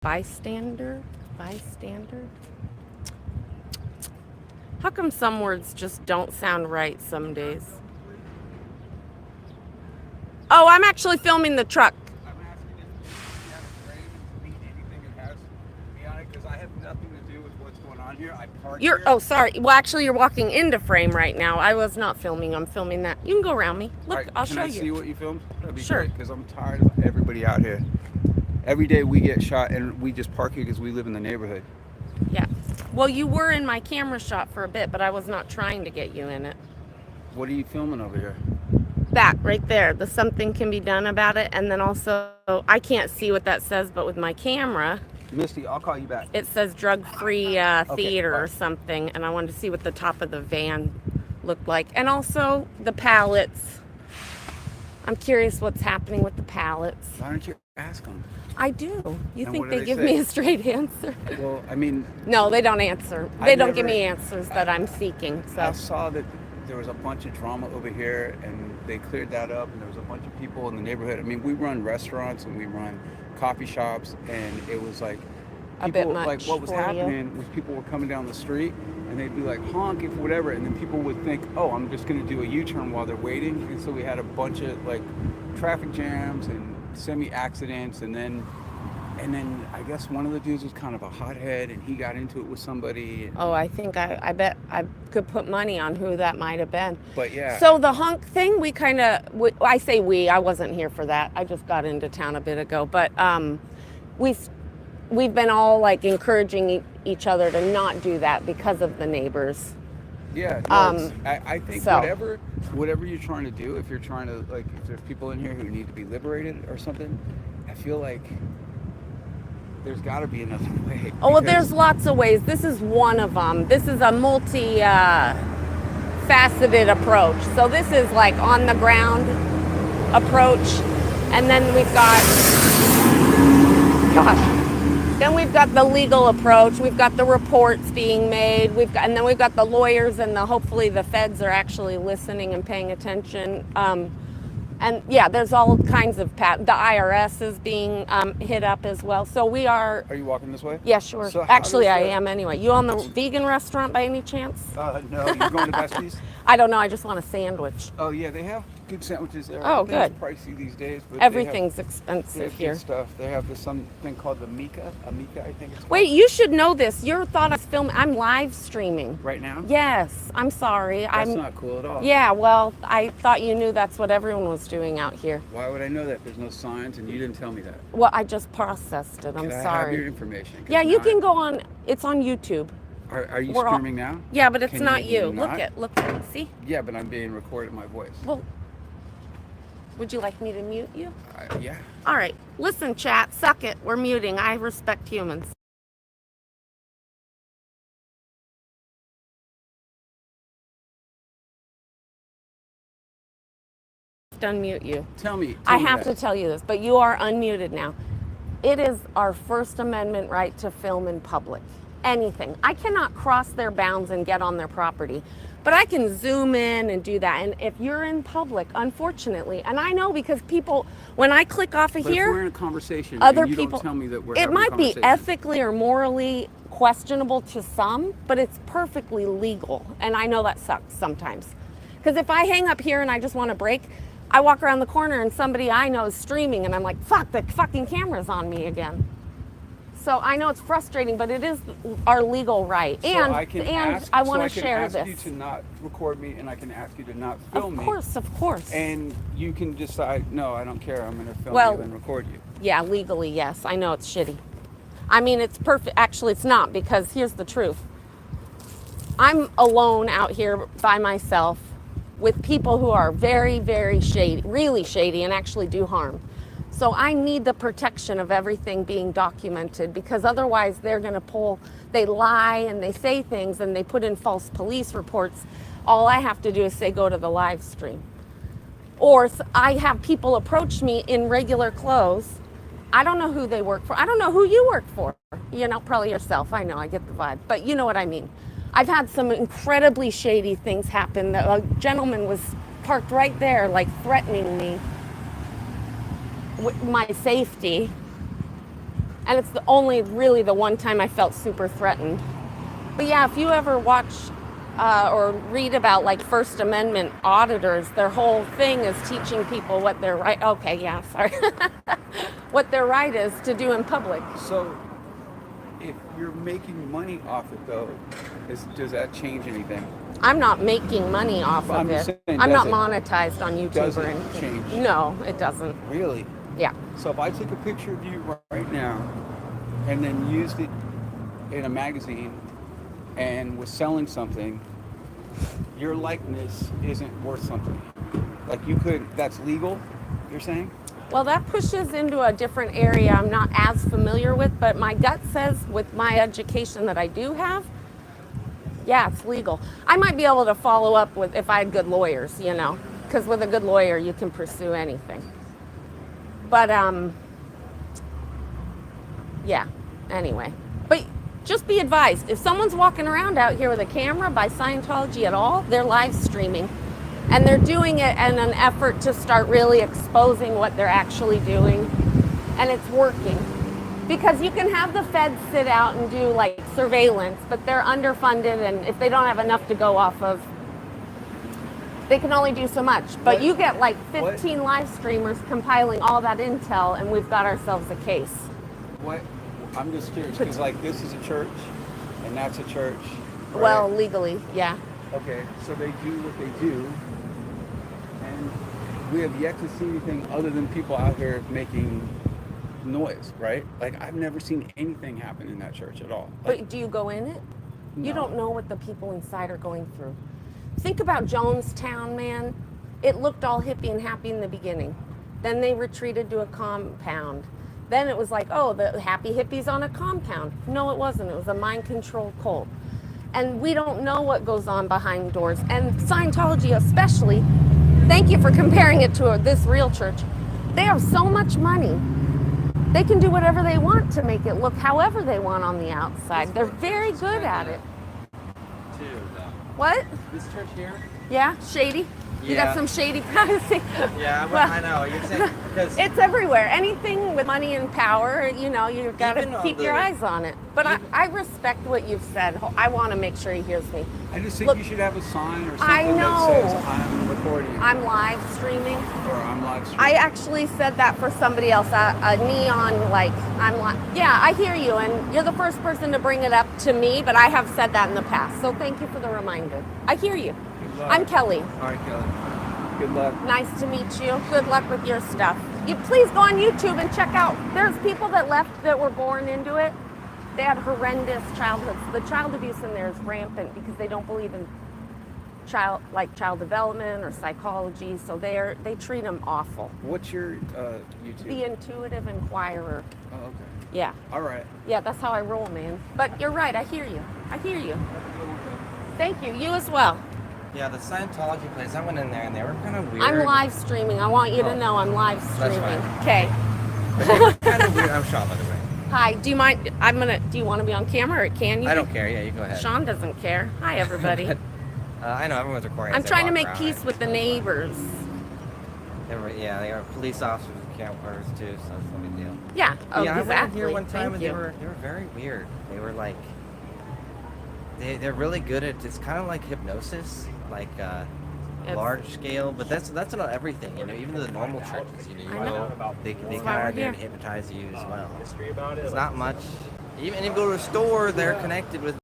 Bystander? Bystander? How come some words just don't sound right some days? Oh, I'm actually filming the truck. I'm asking if you have a frame and need anything that has me on it, because I have nothing to do with what's going on here. I park You're, here. oh, sorry. Well, actually, you're walking into frame right now. I was not filming. I'm filming that. You can go around me. All Look, right, I'll can show I see you. what you filmed? That'd be Sure. great, because I'm tired of everybody out here. Every day we get shot, and we just park here because we live in the neighborhood. Yeah. Well, you were in my camera shot for a bit, but I was not trying to get you in it. What are you filming over here? That right there, the something can be done about it. And then also, I can't see what that says, but with my camera, Misty, I'll call you back. it says drug-free theater or something. And I wanted to see what the top of the van looked like. And also the pallets. I'm curious what's happening with the pallets. Why don't you ask them? I do. You And think what do they they give say? me a straight answer? Well, I mean, No, they don't answer. I They don't give never- me answers that I'm seeking. I So, saw that there was a bunch of drama over here, and they cleared that up, and there was a bunch of people in the neighborhood. I mean, we run restaurants and we run coffee shops, and it was like A bit people, much like what was for you. happening was people were coming down the street, and they'd be like honk if whatever, and then people would think, oh, I'm just going to do a U-turn while they're waiting, and so we had a bunch of like traffic jams and semi-accidents, and then I guess one of the dudes was kind of a hothead, and he got into it with somebody. oh, I think I bet I could put money on who that might have been. But yeah, So the honk thing, we kind of, I say we, I wasn't here for that. I just got into town a bit ago. But we've been all like encouraging each other to not do that because of the neighbors. yeah, no, I think so- whatever you're trying to do, if you're trying to, like, if there's people in here who need to be liberated or something, I feel like there's got to be another way. Oh, well, because- there's lots of ways. This is one of them. This is a faceted approach. So this is like on the ground approach. And then we've got, then we've got the legal approach. We've got the reports being made. And then we've got the lawyers, and hopefully the feds are actually listening and paying attention. And yeah, there's all kinds of the IRS is being hit up as well. So we are. Are you walking this way? Yeah, sure. So how Actually, does I the- am anyway. You on the vegan restaurant by any chance? No, you're going to Besty's? I don't know. I just want a sandwich. Oh yeah, they have good sandwiches there. Oh, Everything's good. pricey these days, but Everything's they have expensive good here. stuff. They have this something called the Amika, I think it's called. Wait, you should know this. Your thought I was filming. I'm live streaming. Right now? Yes. I'm sorry. That's not cool at all. Yeah. Well, I thought you knew that's what everyone was doing out here. Why would I know that? There's no signs, and you didn't tell me that. Well, I just processed it. I'm Can I have sorry. your information? 'Cause Yeah, you now- can go on. It's on YouTube. Are you we're all- streaming now? Yeah, but it's Can not you. not? Look at. See? Yeah, but I'm being recorded. My voice. Well, would you like me to mute you? Yeah. All right. Listen, chat. Suck it. We're muting. I respect humans. Unmute you. Tell me. I me have that. to tell you this, but you are unmuted now. It is our First Amendment right to film in public. Anything. I cannot cross their bounds and get on their property, but I can zoom in and do that. And if you're in public, unfortunately, and I know because people, when I click off of But if here, we're in a conversation, other and you people, don't tell me that we're it having a might be conversation. ethically or morally questionable to some, but it's perfectly legal. And I know that sucks sometimes. Because if I hang up here and I just want to break, I walk around the corner and somebody I know is streaming and I'm like, fuck, the fucking camera's on me again. So I know it's frustrating, but it is our legal right. So and I want to share so I can ask this. you to not record me, and I can ask you to not film me. Of course. And you can decide, no, I don't care. I'm going to film Well, you and record you. Yeah, legally, yes. I know it's shitty. I mean, it's perfect. Actually, it's not, because here's the truth. I'm alone out here by myself with people who are very, very shady, really shady, and actually do harm. So I need the protection of everything being documented, because otherwise they're going to they lie and they say things and they put in false police reports. All I have to do is say, go to the live stream. Or I have people approach me in regular clothes. I don't know who they work for. I don't know who you work for. You know, probably yourself. I know, I get the vibe. But you know what I mean. I've had some incredibly shady things happen. A gentleman was parked right there, like threatening me with my safety. And it's really the one time I felt super threatened. But yeah, if you ever watch or read about like First Amendment auditors, their whole thing is teaching people what their right. Okay, yeah, sorry. What their right is to do in public. So, if you're making money off it, though, does that change anything? I'm not making money off Well, of I'm just it. saying, I'm not does it- monetized on YouTube does or it anything. change? No, it doesn't. Really? Yeah. So if I took a picture of you right now and then used it in a magazine and was selling something, your likeness isn't worth something. Like that's legal, you're saying? Well, that pushes into a different area I'm not as familiar with, but my gut says with my education that I do have, yeah, it's legal. I might be able to follow up with if I had good lawyers, because with a good lawyer, you can pursue anything. But, yeah, anyway. But just be advised, if someone's walking around out here with a camera by Scientology at all, they're live streaming. And they're doing it in an effort to start really exposing what they're actually doing. And it's working. Because you can have the feds sit out and do like surveillance, but they're underfunded, and if they don't have enough to go off of, they can only do so much. But you get like 15 live streamers compiling all that intel, and we've got ourselves a case. What? I'm just curious, because like this is a church and that's a church. Right? Well, legally, yeah. Okay, so they do what they do, and we have yet to see anything other than people out here making noise, right? Like I've never seen anything happen in that church at all. Like, But do you go in it? You No. don't know what the people inside are going through. Think about Jonestown, man. It looked all hippie and happy in the beginning. Then they retreated to a compound. Then it was like, oh, the happy hippies on a compound. No, it wasn't. It was a mind control cult. And we don't know what goes on behind doors. And Scientology especially, thank you for comparing it to this real church. They have so much money. They can do whatever they want to make it look however they want on the outside. They're very good at it. What? This church here? Yeah? Shady? You got Yeah. some shady privacy? Yeah, Well, I know. You're saying because It's everywhere. Anything with money and power, you've got Even to on keep the- your eyes on it. But even- I respect what you've said. I want to make sure he hears me. I just think Look, you should have a sign or something I that know. says I'm recording I'm live streaming. or I'm live streaming. I actually said that for somebody else. A neon, like, I'm like, yeah, I hear you. And you're the first person to bring it up to me, but I have said that in the past. So thank you for the reminder. I hear you. Good luck. I'm Kelly. All right, Kelly. Good luck. Nice to meet you. Good luck with your stuff. You please go on YouTube and check out. There's people that left that were born into it. They had horrendous childhoods. The child abuse in there is rampant because they don't believe in child development or psychology. So they treat them awful. What's your YouTube? The Intuitive Inquirer. Oh, okay. Yeah, All right. yeah, that's how I roll, man. But you're right. I hear you. I hear you. Thank you. You as well. yeah, the Scientology place. I went in there and they were kind of weird. I'm live streaming. I want you to Oh. know I'm live That's streaming. fine. Okay. But they were kind of weird. I'm Sean, by the way. Hi. Do you mind? Do you want to be on camera or can you? I don't care. Yeah, you go ahead. Sean doesn't care. Hi, everybody. I know everyone's recording. I'm as they trying to walk make around. peace with the neighbors. Yeah, they are police officers with camcorders too, so it's no big deal. Yeah. Oh, yeah, I went in exactly. here one time Thank and you. they were very weird. They were like they're really good at it's kind of like hypnosis, like It's- large scale, but that's not everything, even the normal churches, you I know. go, they That's kind why of we're are there to here. hypnotize you as well. History about it. It's not much. Even if you go to a store, they're connected with